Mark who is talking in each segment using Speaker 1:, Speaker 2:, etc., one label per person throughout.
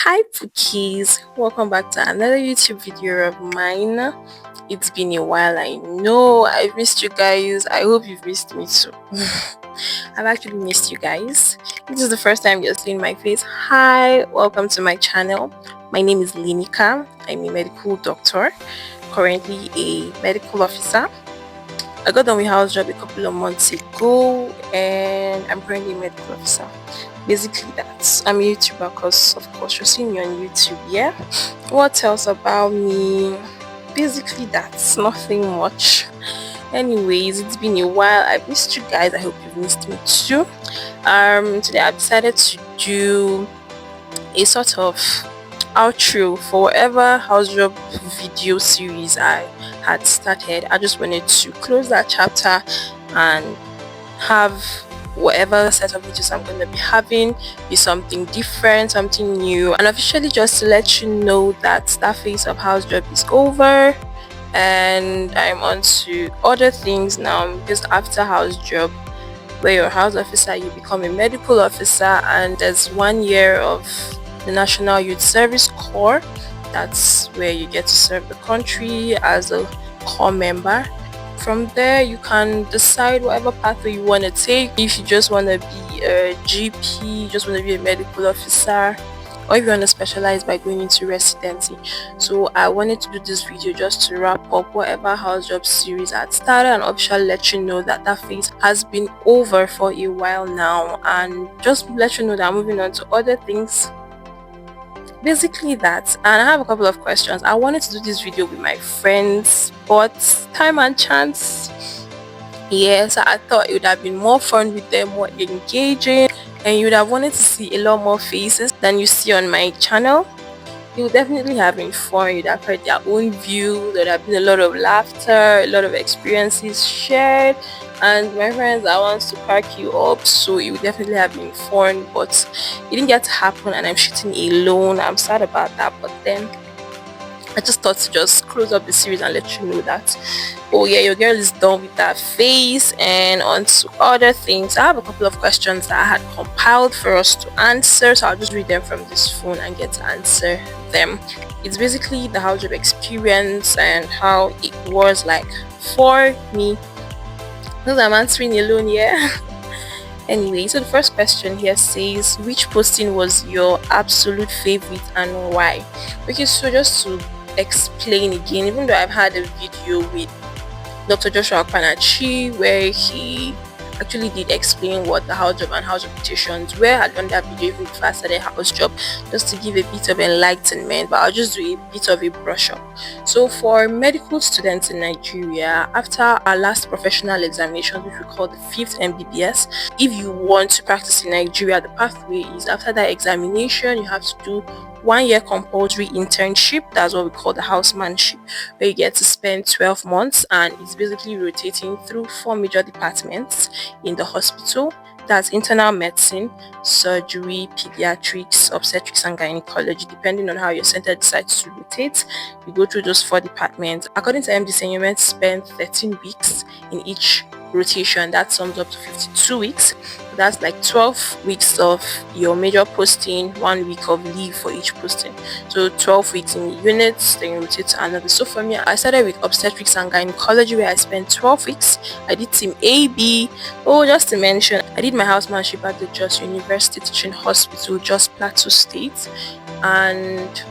Speaker 1: Hi Pookies, welcome back to another YouTube video of mine. It's been a while, I know. I've missed you guys. I hope you've missed me too. I've actually missed you guys. If this is the first time you're seeing my face, hi, welcome to my channel. My name is Linika. I'm a medical doctor, currently a medical officer. I got done with Housejob a couple of months ago and I'm currently a medical officer. Basically I'm a YouTuber because of course you're seeing me on YouTube. Yeah, what else about me? Basically that's nothing much. Anyways, it's been a while. I've missed you guys. I hope you've missed me too. Today I've decided to do a sort of outro for whatever Housejob video series I had started. I just wanted to close that chapter and have whatever set of videos I'm going to be having be something different, something new, and officially just to let you know that that phase of Housejob is over and I'm on to other things now. Because after Housejob, where you're a house officer, you become a medical officer, and there's 1 year of the National Youth Service Corps. That's where you get to serve the country as a corps member. From there you can decide whatever pathway you want to take. If you just want to be a GP, just want to be a medical officer, or if you want to specialize by going into residency. So I wanted to do this video just to wrap up whatever Housejob series I had started and officially let you know that that phase has been over for a while now, and just let you know that I'm moving on to other things. Basically that, and I have a couple of questions. I wanted to do this video with my friends, but time and chance, yes, I thought it would have been more fun with them, more engaging, and you would have wanted to see a lot more faces than you see on my channel. You would definitely have been fun. You'd have heard their own view. There'd have been a lot of laughter, a lot of experiences shared, and my friends, I want to crack you up, so it would definitely have been fun, but it didn't get to happen and I'm shooting alone. I'm sad about that, but then I just thought to just close up the series and let you know that, oh yeah, your girl is done with that phase and on to other things. I have a couple of questions that I had compiled for us to answer, so I'll just read them from this phone and get to answer them. It's basically the Housejob experience and how it was like for me. Because I'm answering alone, yeah. Anyway, so the first question here says, which posting was your absolute favorite and why? Okay, so just to explain again, even though I've had a video with Dr. Joshua Panachi where he actually did explain what the Housejob and Housejob mutations were. I'd done that video even before I started Housejob, just to give a bit of enlightenment, but I'll just do a bit of a brush up. So for medical students in Nigeria, after our last professional examination, which we call the 5th MBBS, if you want to practice in Nigeria, the pathway is after that examination you have to do 1 year compulsory internship. That's what we call the housemanship, where you get to spend 12 months and it's basically rotating through 4 major departments in the hospital. That's internal medicine, surgery, pediatrics, obstetrics and gynecology. Depending on how your center decides to rotate, you go through those 4 departments. According to MDC, you're meant to spend 13 weeks in each rotation. That sums up to 52 weeks. That's like 12 weeks of your major posting, 1 week of leave for each posting. So 12 weeks in units, then you rotate to another. So for me, I started with obstetrics and gynecology where I spent 12 weeks. I did team AB. Oh, just to mention, I did my housemanship at the Jos University Teaching Hospital, Jos Plateau State. And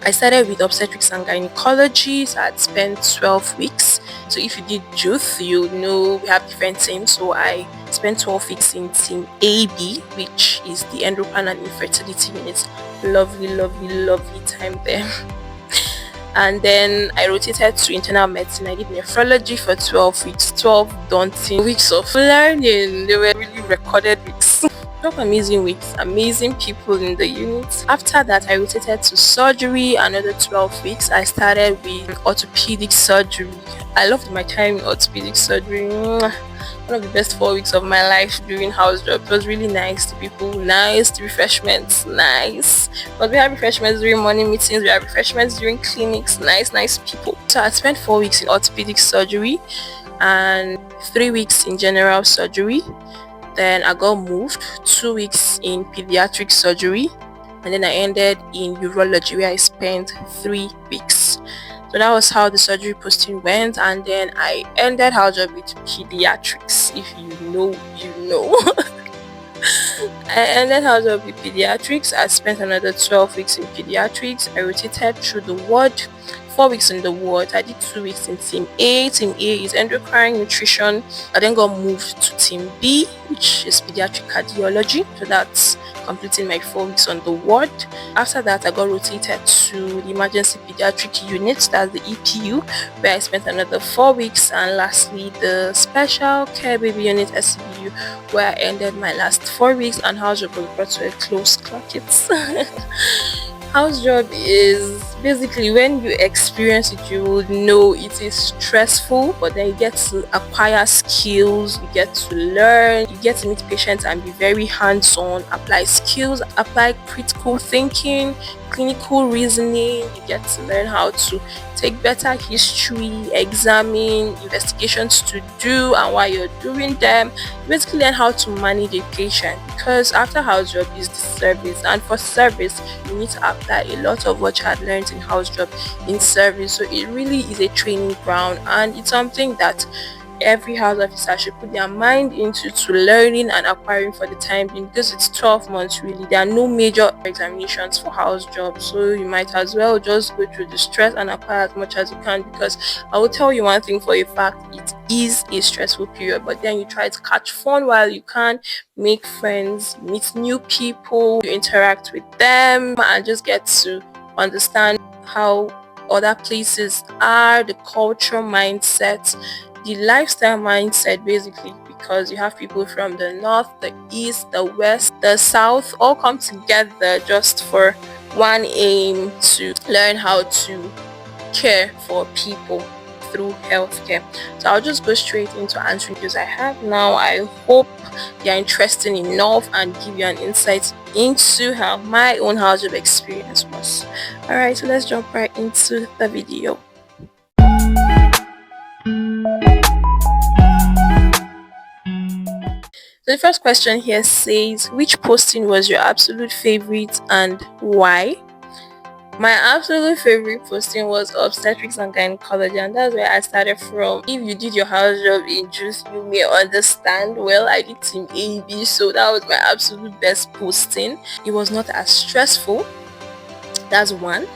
Speaker 1: I started with obstetrics and gynecology, so I'd spent 12 weeks. So if you did youth, you know we have different teams. So I spent 12 weeks in team AB, which is the endocrine and infertility unit. Lovely, lovely, lovely time there. And then I rotated to internal medicine. I did nephrology for 12 weeks, 12 daunting weeks of learning. They were really recorded weeks. 12 amazing weeks, amazing people in the unit. After that, I rotated to surgery, another 12 weeks. I started with orthopedic surgery. I loved my time in orthopedic surgery. One of the best 4 weeks of my life doing Housejob. It was really nice. The people, nice. The refreshments, nice. But we have refreshments during morning meetings. We have refreshments during clinics. Nice, nice people. So I spent 4 weeks in orthopedic surgery and 3 weeks in general surgery. Then I got moved 2 weeks in pediatric surgery, and then I ended in urology where I spent 3 weeks. So that was how the surgery posting went, and then I ended Housejob with pediatrics. If you know, you know. I ended Housejob with pediatrics. I spent another 12 weeks in pediatrics. I rotated through the ward, 4 weeks in the ward. I did 2 weeks in team A. Team A is endocrine nutrition. I then got moved to team B, which is pediatric cardiology. So that's completing my 4 weeks on the ward. After that, I got rotated to the emergency pediatric unit, that's the EPU, where I spent another 4 weeks. And lastly, the special care baby unit SCBU, where I ended my last 4 weeks, and Housejob was brought to a close. Clock it. Housejob is basically, when you experience it, you will know it is stressful, but then you get to acquire skills, you get to learn, you get to meet patients and be very hands-on, apply skills, apply critical thinking, clinical reasoning. You get to learn how to take better history, examine, investigations to do and why you're doing them. You basically learn how to manage a patient, because after Housejob is the service, and for service you need to apply a lot of what you had learned in Housejob in service. So it really is a training ground, and it's something that every house officer should put their mind into to learning and acquiring for the time being, because it's 12 months really. There are no major examinations for Housejob, so you might as well just go through the stress and acquire as much as you can, because I will tell you one thing for a fact: it is a stressful period, but then you try to catch fun while you can, make friends, meet new people, you interact with them, and just get to understand how other places are, the culture, mindset, the lifestyle mindset basically, because you have people from the north, the east, the west, the south, all come together just for one aim: to learn how to care for people through healthcare. So I'll just go straight into answering those I have now. I hope they are interesting enough and give you an insight into how my own Housejob experience was. Alright, so let's jump right into the video. So the first question here says, which posting was your absolute favorite and why? My absolute favorite posting was obstetrics and gynecology, and that's where I started from. If you did your Housejob in juice, you may understand. Well, I did team AB, so that was my absolute best posting. It was not as stressful. That's one.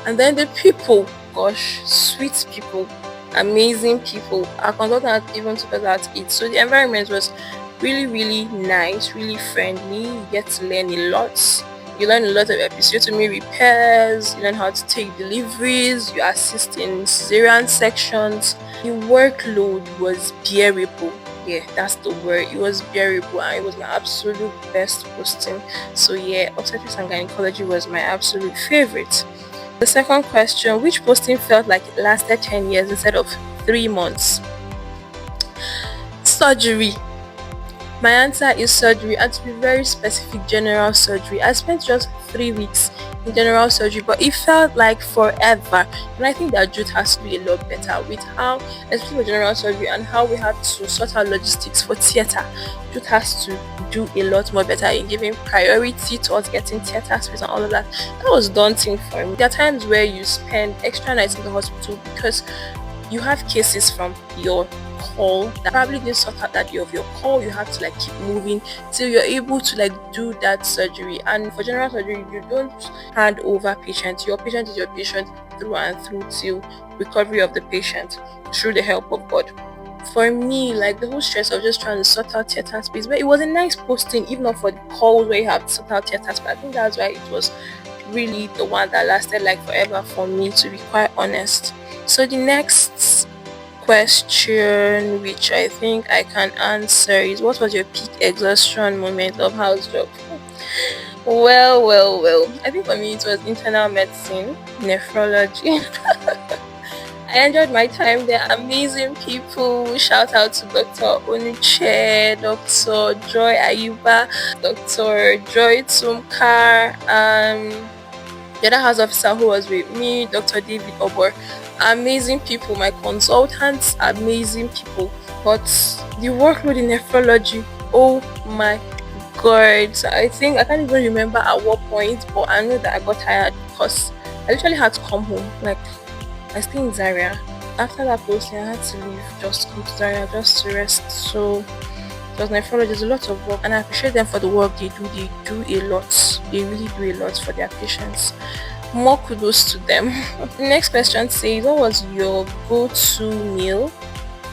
Speaker 1: And then the people, gosh, sweet people, amazing people. Our consultant even took us out to eat, so the environment was really nice, really friendly. You get to learn a lot. You learn a lot of episiotomy repairs, you learn how to take deliveries, you assist in cesarean sections. The workload was bearable. Yeah, that's the word. It was bearable, and it was my absolute best posting. So yeah, obstetrics and gynecology was my absolute favorite. The second question, which posting felt like it lasted 10 years instead of 3 months? Surgery. My answer is surgery, and to be very specific, general surgery. I spent just 3 weeks in general surgery, but it felt like forever. And I think that Jude has to do a lot better with how, especially for general surgery, and how we have to sort out logistics for theatre. Jude has to do a lot more better in giving priority towards getting theatre space and all of that. That was daunting for me. There are times where you spend extra nights in the hospital because you have cases from your call that probably didn't sort out that day of your call. You have to like keep moving till you're able to like do that surgery. And for general surgery, you don't hand over patients. Your patient is your patient through and through till recovery of the patient through the help of God. For me, like the whole stress of just trying to sort out theatre space, but it was a nice posting, even not for the calls where you have to sort out theatre space. I think that's why it was really the one that lasted like forever for me, to be quite honest. So the next question, which I think I can answer, is what was your peak exhaustion moment of Housejob? Well. I think for me it was internal medicine, nephrology. I enjoyed my time there. Amazing people. Shout out to Dr. Onuche, Dr. Joy Ayuba, Dr. Joy Tumkar, the other house officer who was with me, Dr. David Obor. Amazing people. My consultants, amazing people. But the workload in nephrology, oh my God. So I think I can't even remember at what point, but I know that I got tired because I literally had to come home. Like I stay in Zaria. After that posting, I had to leave, just come to Zaria, just to rest. So it was my fellow. There's a lot of work, and I appreciate them for the work they do. They do a lot. They really do a lot for their patients. More kudos to them. The next question says, "What was your go-to meal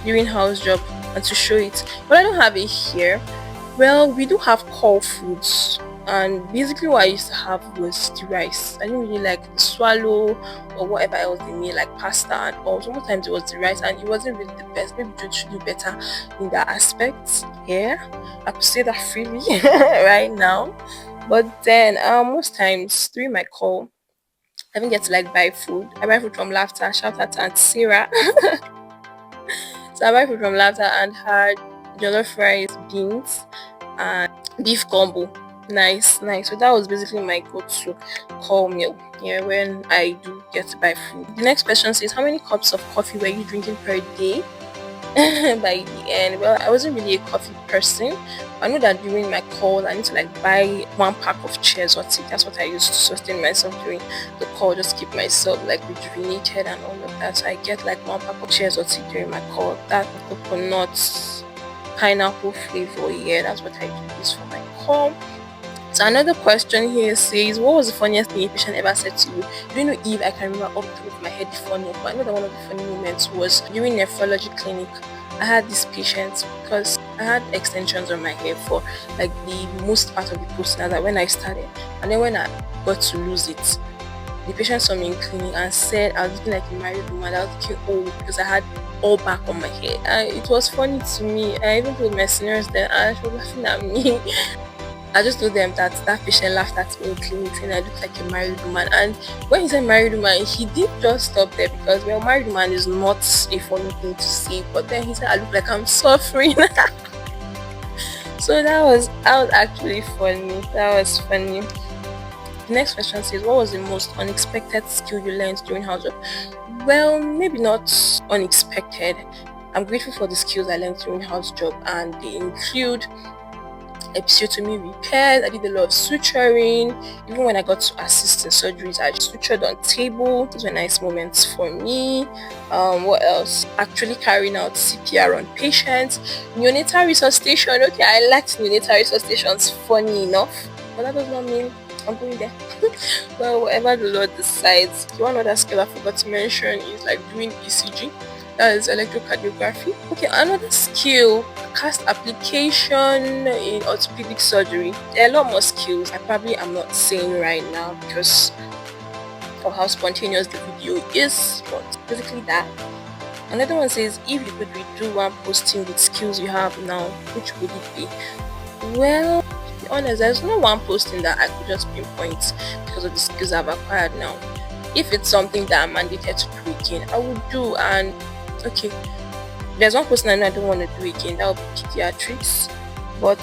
Speaker 1: during house job?" And to show it, but I don't have it here. Well, we do have core foods, and basically what I used to have was the rice. I didn't really like the swallow or whatever else they made, like pasta and all. Sometimes it was the rice, and it wasn't really the best. Maybe you should do better in that aspect. Yeah, I could say that freely right now. But then, most times during my call, I didn't get to like buy food. I buy food from Laughter. Shout out to Aunt Sarah. So I buy food from Laughter and had jollof rice, beans, and beef combo. Nice, nice. So that was basically my go-to call meal. Yeah, when I do get to buy food. The next question says, how many cups of coffee were you drinking per day? By the end, well, I wasn't really a coffee person. I know that during my call I need to like buy 1 pack of chairs or tea. That's what I used to sustain myself during the call, just keep myself like rejuvenated and all of that. So I get like 1 pack of chairs or tea during my call. That coconut pineapple flavor, yeah, that's what I do use for my call. So another question here says, what was the funniest thing a patient ever said to you? I don't know if I can remember off the top of my head the funny, but I know that one of the funny moments was during nephrology clinic. I had this patient because I had extensions on my hair for like the most part of the posting that when I started, and then when I got to lose it, the patient saw me in clinic and said I was looking like a married woman. I was looking old because I had all back on my hair, and it was funny to me. I even told my seniors then, and she was laughing at me. I just told them that that patient laughed at me in clinic saying I look like a married woman. And when he said married woman, he did just stop there because, well, married woman is not a funny thing to say. But then he said I look like I'm suffering. So that was actually funny. That was funny. The next question says, what was the most unexpected skill you learned during house job? Well, maybe not unexpected. I'm grateful for the skills I learned during house job, and they include episiotomy repairs. I did a lot of suturing. Even when I got to assist in surgeries, I sutured on table. Those were nice moments for me. What else? Actually carrying out CPR on patients. Neonatal resuscitation. Okay, I liked neonatal resuscitations, funny enough, but that does not mean I'm going there. Well, whatever the Lord decides. One other skill I forgot to mention is like doing ECG. That is electrocardiography. Okay, another skill, cast application in orthopedic surgery. There are a lot more skills I probably am not saying right now because of how spontaneous the video is, but basically that. Another one says, if you could redo one posting with skills you have now, which would it be? Well, to be honest, there's no one posting that I could just pinpoint because of the skills I've acquired now. If it's something that I'm mandated to do again, I would do. And okay, there's one person I know I don't want to do again, that would be pediatrics, but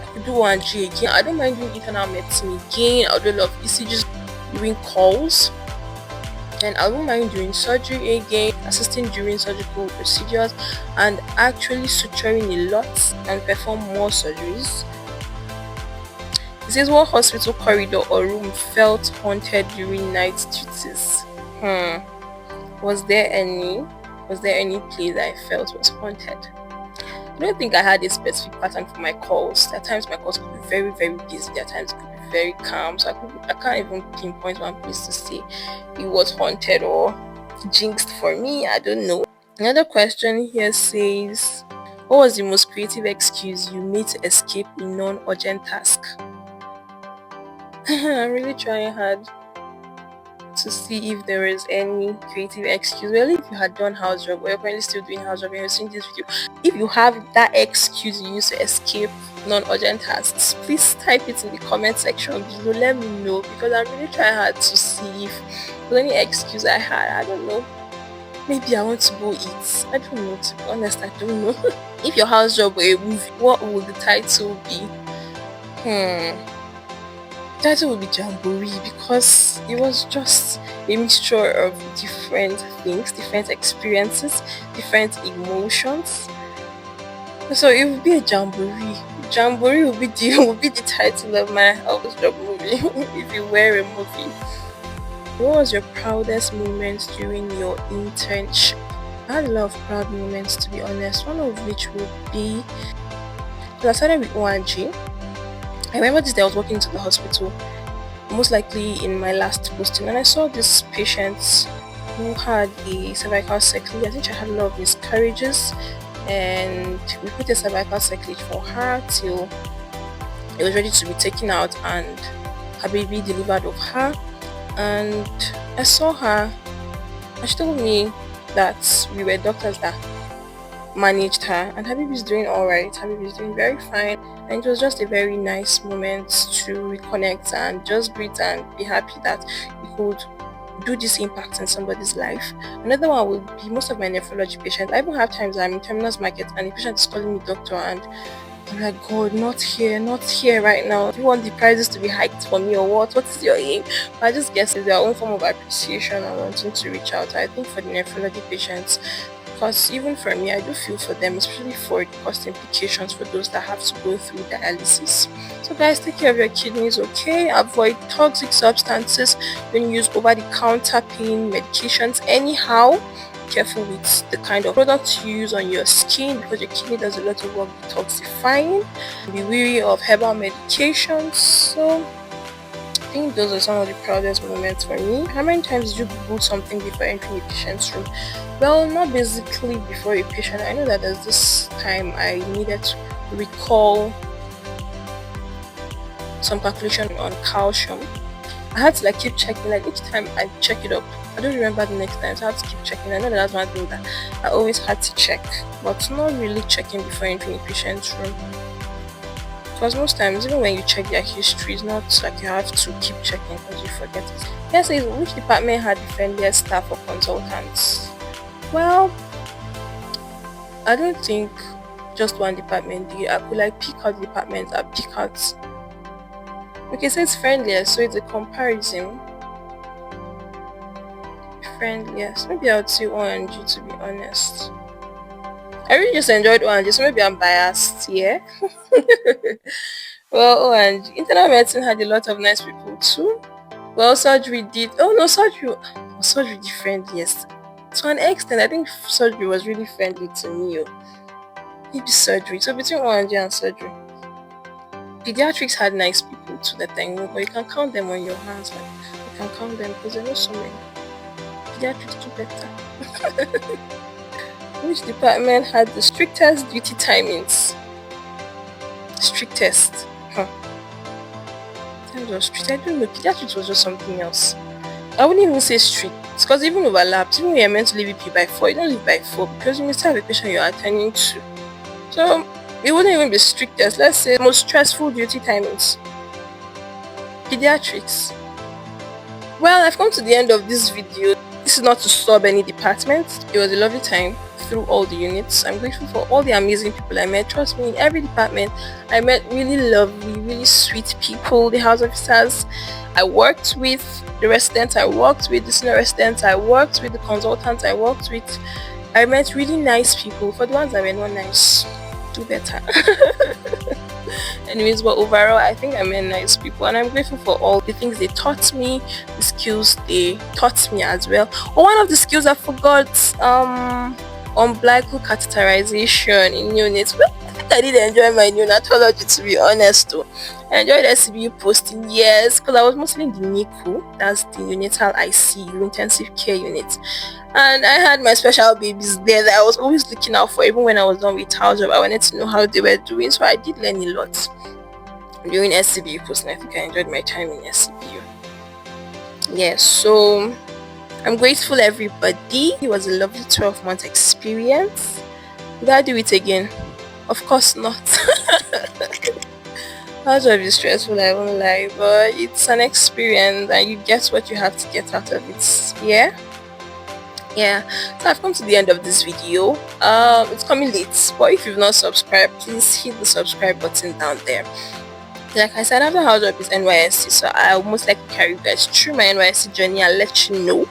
Speaker 1: I could do 1G again. I don't mind doing internal medicine again. I'll do a lot of ECGs, doing calls, and I don't mind doing surgery again, assisting during surgical procedures, and actually suturing a lot and perform more surgeries. It says, what hospital corridor or room felt haunted during night duties? Was there any place I felt was haunted? I don't think I had a specific pattern for my calls. At times my calls could be very, very busy. At times it could be very calm. So I can't even pinpoint one place to say it was haunted or jinxed for me. I don't know. Another question here says, what was the most creative excuse you made to escape a non-urgent task? I'm really trying hard to see if there is any creative excuse. Well, if you had done house job or you're currently still doing house job and you're seeing this video, if you have that excuse you use to escape non-urgent tasks, please type it in the comment section below. Let me know, because I'm really trying hard to see if there's any excuse I had. I don't know. Maybe I want to go eat. I don't know, to be honest, I don't know. If your house job were a movie, what would the title be? Title would be Jamboree, because it was just a mixture of different things, different experiences, different emotions. So it would be a jamboree. Jamboree will be the will be the title of my house job movie if you were a movie. What was your proudest moment during your internship? I had a lot of proud moments, to be honest. One of which would be, so I started with ONG. I remember this day I was walking to the hospital, most likely in my last posting, and I saw this patient who had a cervical cyclage. I think she had a lot of miscarriages, and we put a cervical cyclage for her till it was ready to be taken out, and her baby delivered of her. And I saw her, and she told me that we were doctors that managed her, and her baby is doing all right. Her baby is doing very fine, and it was just a very nice moment to reconnect and just breathe and be happy that we could do this impact in somebody's life. Another one would be most of my nephrology patients. I even have times I'm in terminals market and the patient is calling me doctor, and I'm like, God, not here right now. Do you want the prices to be hiked for me or what? What is your aim? But I just guess it's their own form of appreciation and wanting to reach out. I think for the nephrology patients, because even for me, I do feel for them, especially for the cost implications for those that have to go through dialysis. So guys, take care of your kidneys, okay? Avoid toxic substances. Don't use over-the-counter pain medications anyhow. Careful with the kind of products you use on your skin, because your kidney does a lot of work detoxifying. Be wary of herbal medications. So I think those are some of the proudest moments for me. How many times did you Google something before entering a patient's room? Well, not basically before a patient. I know that there's this time I needed to recall some calculation on calcium. I had to keep checking, each time I check it up. I don't remember the next time, so I had to keep checking. I know that that's one thing that I always had to check, but not really checking before entering a patient's room. Because most times, even when you check their history, it's not like you have to keep checking because you forget it. Yes, so which department had the friendliest staff or consultants? Well, I don't think just one department did. I could pick out departments and pick out. Okay, so it's friendliest, so it's a comparison. Friendliest. Maybe I would say ONG, to be honest. I really just enjoyed ONG, so maybe I'm biased, yeah? Well, ONG. Internal medicine had a lot of nice people too. Well, surgery did. Oh no, surgery the friendliest. To an extent, I think surgery was really friendly to me. Maybe surgery. So between ONG and surgery. Pediatrics had nice people too that I know, but you can count them on your hands. You can count them because there are not so many. Pediatrics do better. Which department had the strictest duty timings? Strictest. That was strict. I don't know. Pediatrics was just something else. I wouldn't even say strict. It's because even overlaps. Even when you're meant to leave EP by 4, you don't leave by 4 because you may still have a patient you're attending to. So it wouldn't even be strictest. Let's say most stressful duty timings. Pediatrics. Well, I've come to the end of this video. This is not to sub any department. It was a lovely time through all the units. I'm grateful for all the amazing people I met. Trust me, in every department, I met really lovely, really sweet people. The house officers I worked with, the residents I worked with, the senior residents I worked with, the consultants I worked with. I met really nice people. For the ones that were not nice, do better. Anyways, but overall, I think I met nice people, and I'm grateful for all the things they taught me, the skills they taught me as well. One of the skills I forgot, umbilical catheterization in neonates. Well, I think I did enjoy my neonatology, to be honest though. I enjoyed SCBU posting, yes, because I was mostly in the NICU, that's the neonatal ICU, intensive care unit. And I had my special babies there that I was always looking out for. Even when I was done with Housejob, I wanted to know how they were doing, so I did learn a lot during SCBU posting. I think I enjoyed my time in SCBU. Yes, so I'm grateful everybody. It was a lovely 12-month experience. Would I do it again? Of course not. Housejob is stressful, I won't lie, but it's an experience and you get what you have to get out of it. Yeah, so I've come to the end of this video. It's coming late, but if you've not subscribed, please hit the subscribe button down there. Like I said, after Housejob is NYSC, so I'll most likely carry you guys through my NYSC journey and let you know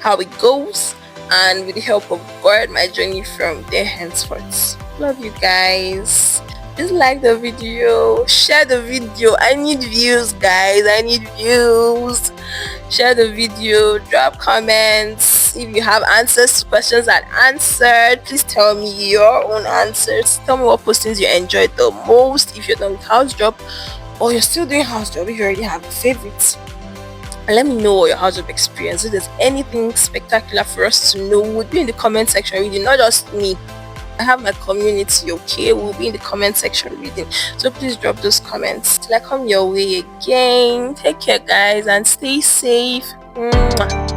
Speaker 1: how it goes, and with the help of God, my journey from there henceforth. Love you guys. Just like the video, share the video. I need views, guys. I need views. Share the video, drop comments. If you have answers to questions that answered, please tell me your own answers. Tell me what postings you enjoyed the most if you're done with house job, or you're still doing house job if you already have a favorite. And let me know what your house job experience. If there's anything spectacular for us to know, we'll be in the comment section reading, not just me. I have my community, okay? We'll be in the comment section reading. So please drop those comments till I come your way again. Take care, guys, and stay safe. Mwah.